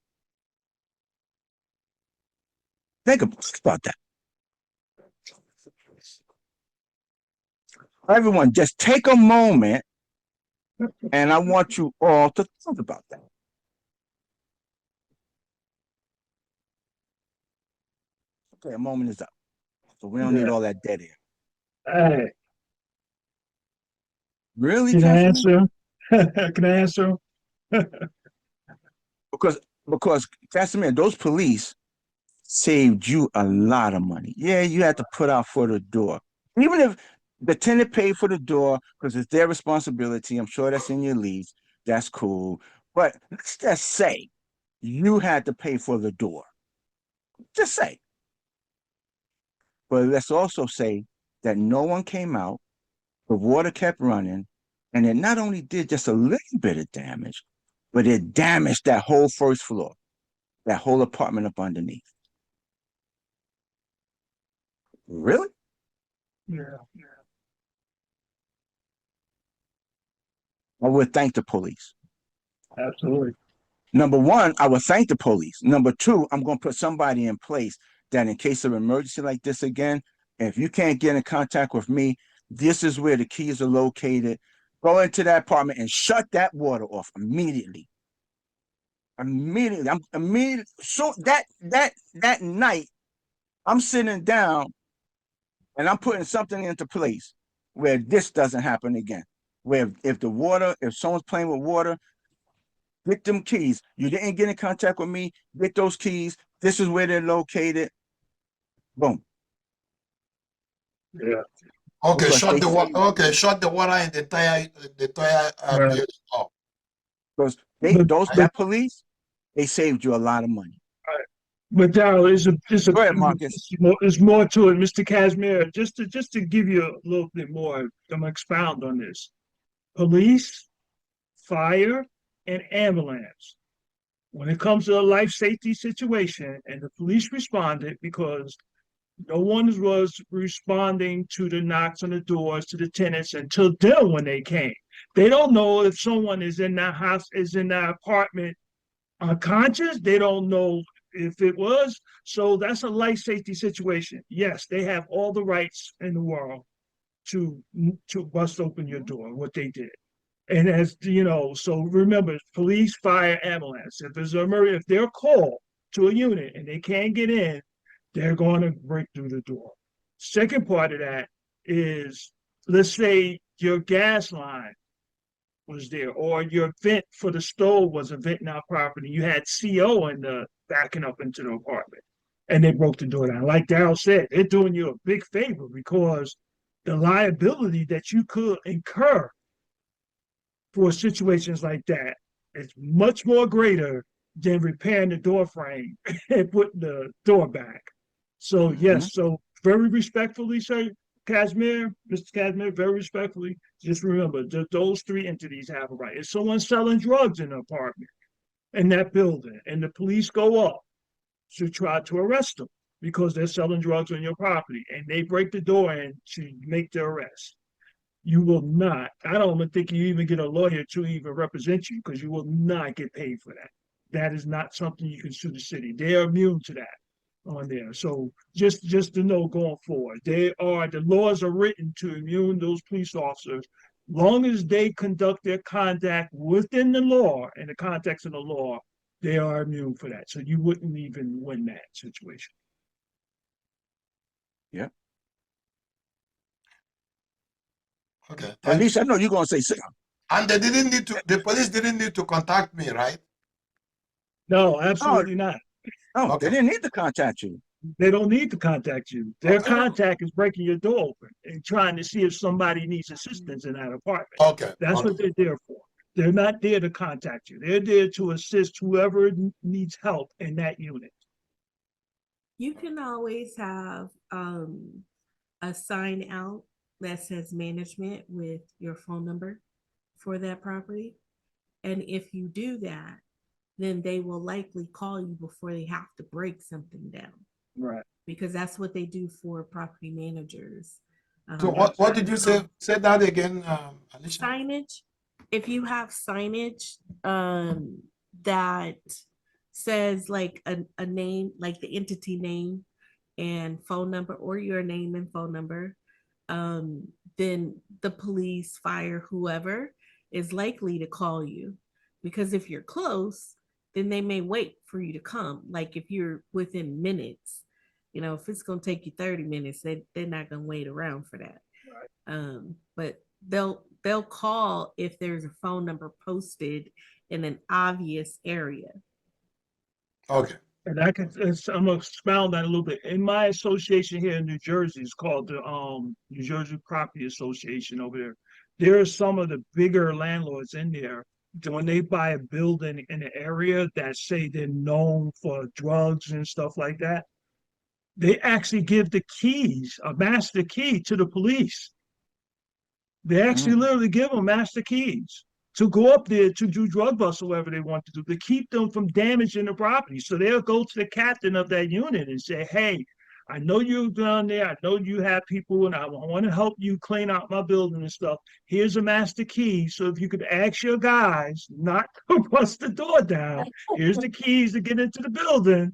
Speaker 1: Think about that. Everyone, just take a moment and I want you all to think about that. Okay, a moment is up. So we don't need all that dead air.
Speaker 3: Hey,
Speaker 1: Really,
Speaker 3: can I
Speaker 1: Casimir?
Speaker 3: answer? Can I answer?
Speaker 1: Because Casimir, those police saved you a lot of money. Yeah, you had to put out for the door. Even if the tenant paid for the door because it's their responsibility, I'm sure that's in your lease. That's cool. But let's just say you had to pay for the door. Just say. But let's also say that no one came out, the water kept running, and it not only did just a little bit of damage, but it damaged that whole first floor, that whole apartment up underneath. Really?
Speaker 3: Yeah.
Speaker 1: I would thank the police.
Speaker 3: Absolutely.
Speaker 1: Number one, I would thank the police. Number two, I'm going to put somebody in place that in case of emergency like this again, if you can't get in contact with me, this is where the keys are located. Go into that apartment and shut that water off immediately. Immediately. I'm immediately. So that night, I'm sitting down and I'm putting something into place where this doesn't happen again. Where if someone's playing with water, get them keys. You didn't get in contact with me. Get those keys. This is where they're located. Boom.
Speaker 3: Yeah.
Speaker 4: Okay,
Speaker 1: Because they saved,
Speaker 4: shut the water in the entire
Speaker 3: Right.
Speaker 4: building off.
Speaker 1: because
Speaker 3: But,
Speaker 1: that police, they saved you a lot of money.
Speaker 3: but Darryl,
Speaker 1: Go ahead, Marcus.
Speaker 3: there's more to it, Mr. Casimir. Just to give you a little bit more, I'm gonna expound on this. Police, fire, and ambulance. When it comes to a life safety situation, and the police responded because no one was responding to the knocks on the doors to the tenants until then when they came. They don't know if someone is in that house, is in that apartment unconscious. They don't know if it was. So that's a life safety situation. Yes, they have all the rights in the world to bust open your door, what they did. And as you know, so remember, police, fire, ambulance. If there's if they're called to a unit and they can't get in, they're going to break through the door. Second part of that is, let's say your gas line was there, or your vent for the stove was a vent in our property. You had CO in the backing up into the apartment, and they broke the door down. Like Daryl said, they're doing you a big favor because the liability that you could incur for situations like that is much more greater than repairing the door frame and putting the door back. So yes, so very respectfully, sir, Casimir, Mr. Casimir, very respectfully, just remember that those three entities have a right. If someone's selling drugs in an apartment in that building and the police go up to try to arrest them because they're selling drugs on your property and they break the door in to make the arrest, you will not, I don't even think you even get a lawyer to even represent you because you will not get paid for that. That is not something you can sue the city. They are immune to that on there. So just to know going forward, the laws are written to immune those police officers long as they conduct their conduct within the law and the context of the law, they are immune for that. So you wouldn't even win that situation.
Speaker 1: Yeah.
Speaker 4: Okay.
Speaker 1: At
Speaker 4: Thank
Speaker 1: least
Speaker 4: you.
Speaker 1: I know you're gonna say something.
Speaker 4: And they didn't need to. The police didn't need to contact me, right?
Speaker 3: No, absolutely not.
Speaker 1: No,
Speaker 4: Okay.
Speaker 1: they didn't need to contact you.
Speaker 3: They don't need to contact you. Their
Speaker 4: Okay.
Speaker 3: contact is breaking your door open and trying to see if somebody needs assistance in that apartment.
Speaker 4: Okay.
Speaker 3: That's
Speaker 4: Okay.
Speaker 3: what they're there for. They're not there to contact you. They're there to assist whoever needs help in that unit.
Speaker 2: You can always have a sign out that says management with your phone number for that property. And if you do that, then they will likely call you before they have to break something down,
Speaker 3: Right.
Speaker 2: because that's what they do for property managers.
Speaker 4: So what did you say? Say that again, Alicia.
Speaker 2: Signage. If you have signage that says like a name, like the entity name and phone number, or your name and phone number, then the police, fire, whoever is likely to call you. Because if you're close, then they may wait for you to come. Like if you're within minutes, if it's going to take you 30 minutes, they're not going to wait around for that. But they'll call if there's a phone number posted in an obvious area.
Speaker 4: Okay.
Speaker 3: And I'm gonna expound that a little bit. In my association here in New Jersey, it's called the New Jersey Property Association over there. There are some of the bigger landlords in there. When they buy a building in an area that say they're known for drugs and stuff like that, they actually give the keys, a master key, to the police. They actually literally give them master keys to go up there to do drug busts or whatever they want to do, to keep them from damaging the property. So they'll go to the captain of that unit and say, hey, I know you're down there. I know you have people and I want to help you clean out my building and stuff. Here's a master key. So if you could ask your guys not to bust the door down, here's the keys to get into the building.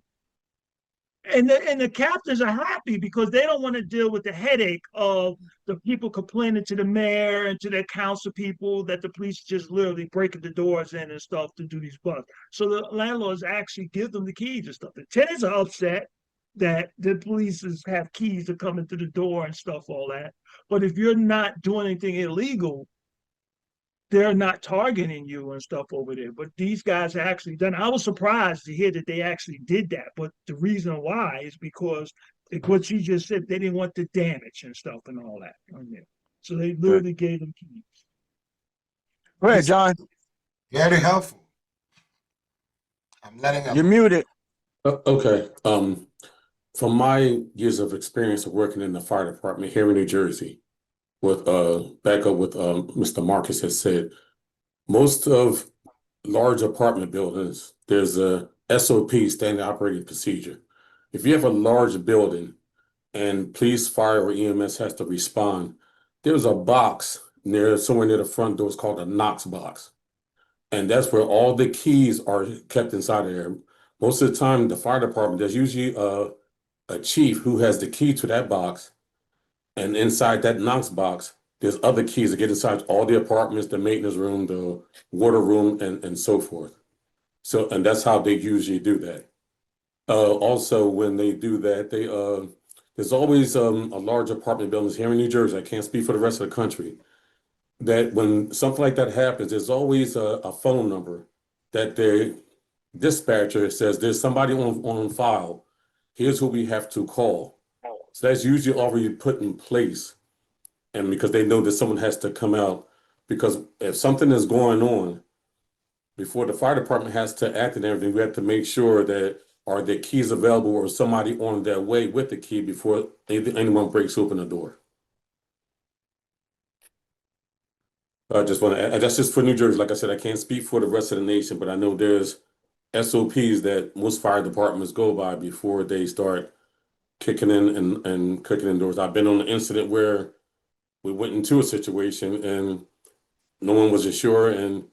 Speaker 3: And the captains are happy because they don't want to deal with the headache of the people complaining to the mayor and to their council people that the police just literally breaking the doors in and stuff to do these busts. So the landlords actually give them the keys and stuff. The tenants are upset that the police have keys to come into the door and stuff, all that. But if you're not doing anything illegal, they're not targeting you and stuff over there. But these guys actually done. I was surprised to hear that they actually did that. But the reason why is because, like what you just said, they didn't want the damage and stuff and all that on there. So they literally gave them keys.
Speaker 1: Go ahead, John.
Speaker 4: Very helpful. I'm letting
Speaker 1: You're
Speaker 4: them.
Speaker 1: muted.
Speaker 5: Okay. From my years of experience of working in the fire department here in New Jersey, with back up with Mr. Marcus has said, most of large apartment buildings, there's a SOP, standard operating procedure. If you have a large building and police, fire, or EMS has to respond, there's a box somewhere near the front door. It's called a Knox box. And that's where all the keys are kept inside of there. Most of the time, the fire department, there's usually a chief who has the key to that box. And inside that Knox box, there's other keys that get inside all the apartments, the maintenance room, the water room, and so forth. So, and that's how they usually do that. Also, when they do that, there's always a large apartment buildings here in New Jersey. I can't speak for the rest of the country. that when something like that happens, there's always a phone number that the dispatcher says there's somebody on file. Here's who we have to call. So that's usually already put in place. And because they know that someone has to come out, because if something is going on, before the fire department has to act and everything, we have to make sure that are the keys available or somebody on their way with the key before anyone breaks open the door. I just want to add, that's just for New Jersey. Like I said, I can't speak for the rest of the nation, but I know there's SOPs that most fire departments go by before they start kicking in and kicking in doors. I've been on an incident where we went into a situation and no one was assured. And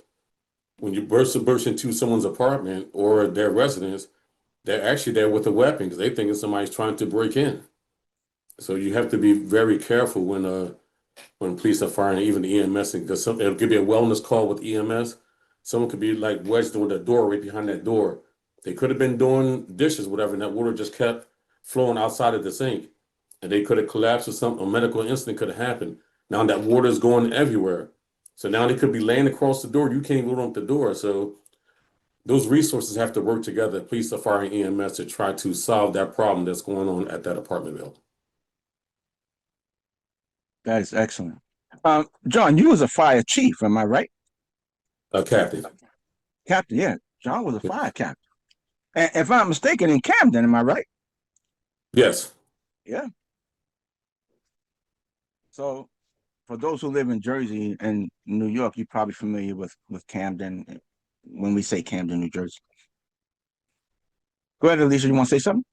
Speaker 5: when you burst into someone's apartment or their residence, they're actually there with a weapon because they think somebody's trying to break in. So you have to be very careful when police are firing, even the EMS, because it could be a wellness call with EMS. Someone could be like wedged on the door, right behind that door. They could have been doing dishes, whatever, and that water just kept flowing outside of the sink. And they could have collapsed or something, a medical incident could have happened. Now that water is going everywhere. So now they could be laying across the door. You can't even open the door. So those resources have to work together, police, the fire, and EMS, to try to solve that problem that's going on at that apartment building.
Speaker 1: That is excellent. John, you was a fire chief, am I right?
Speaker 5: Captain.
Speaker 1: Captain, yeah. John was a fire captain. And if I'm mistaken, in Camden, am I right?
Speaker 5: Yes.
Speaker 1: Yeah. So for those who live in Jersey and New York, you're probably familiar with Camden when we say Camden, New Jersey. Go ahead, Alicia, you want to say something?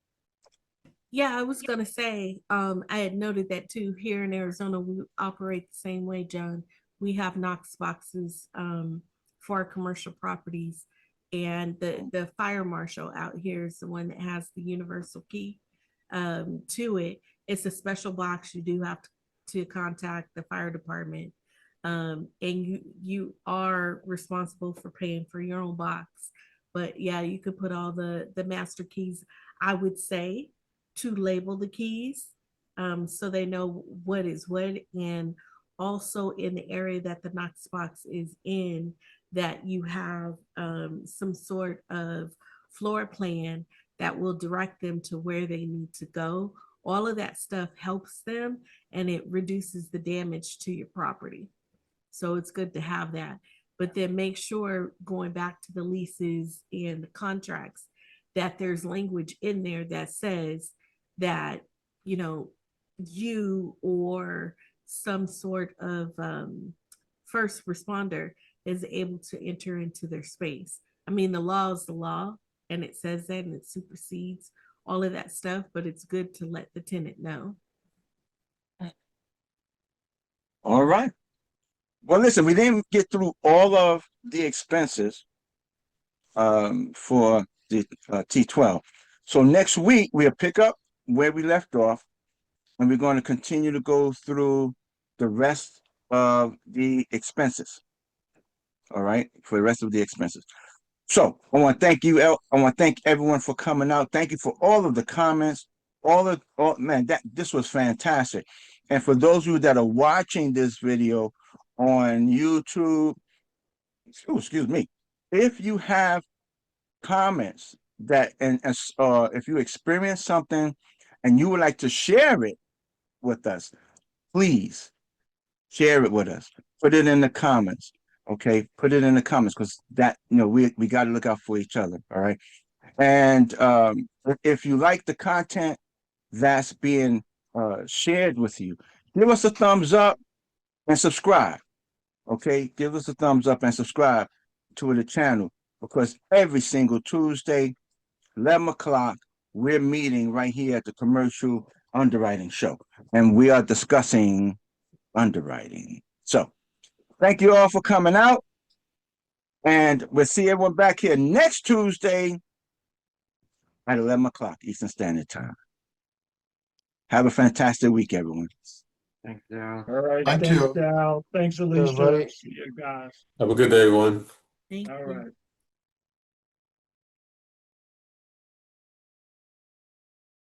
Speaker 2: Yeah, I was gonna say, I had noted that too. Here in Arizona, we operate the same way, John. We have Knox boxes for our commercial properties, and the fire marshal out here is the one that has the universal key to it. It's a special box. You do have to contact the fire department, and you are responsible for paying for your own box. But yeah, you could put all the master keys. I would say to label the keys so they know what is what, and also in the area that the Knox box is in, that you have some sort of floor plan that will direct them to where they need to go. All of that stuff helps them and it reduces the damage to your property. So it's good to have that. But then make sure, going back to the leases and the contracts, that there's language in there that says that, you know, you or some sort of first responder is able to enter into their space. I mean, the law is the law, and it says that, and it supersedes all of that stuff, but it's good to let the tenant know.
Speaker 1: All right. Well, listen, we didn't get through all of the expenses for the T12. So next week, we'll pick up where we left off, and we're going to continue to go through the rest of the expenses. All right, for the rest of the expenses. So I want to thank you. I want to thank everyone for coming out. Thank you for all of the comments. Man, this was fantastic. And for those of you that are watching this video on YouTube, excuse me, if you have comments and if you experience something and you would like to share it with us, please share it with us. Put it in the comments. Okay, put it in the comments, because that, we got to look out for each other. All right. And if you like the content that's being shared with you, give us a thumbs up and subscribe. Okay, give us a thumbs up and subscribe to the channel, because every single Tuesday, 11 o'clock, we're meeting right here at the Commercial Underwriting Show, and we are discussing underwriting. So thank you all for coming out, and we'll see everyone back here next Tuesday at 11 o'clock Eastern Standard Time. Have a fantastic week, everyone.
Speaker 6: Thanks, Daryl.
Speaker 3: All right.
Speaker 4: Thank
Speaker 3: Thanks,
Speaker 4: you.
Speaker 3: Dal. Thanks, Alicia.
Speaker 6: Everybody.
Speaker 3: See you guys.
Speaker 5: Have a good day, everyone.
Speaker 2: Thank
Speaker 3: All
Speaker 2: you.
Speaker 3: right.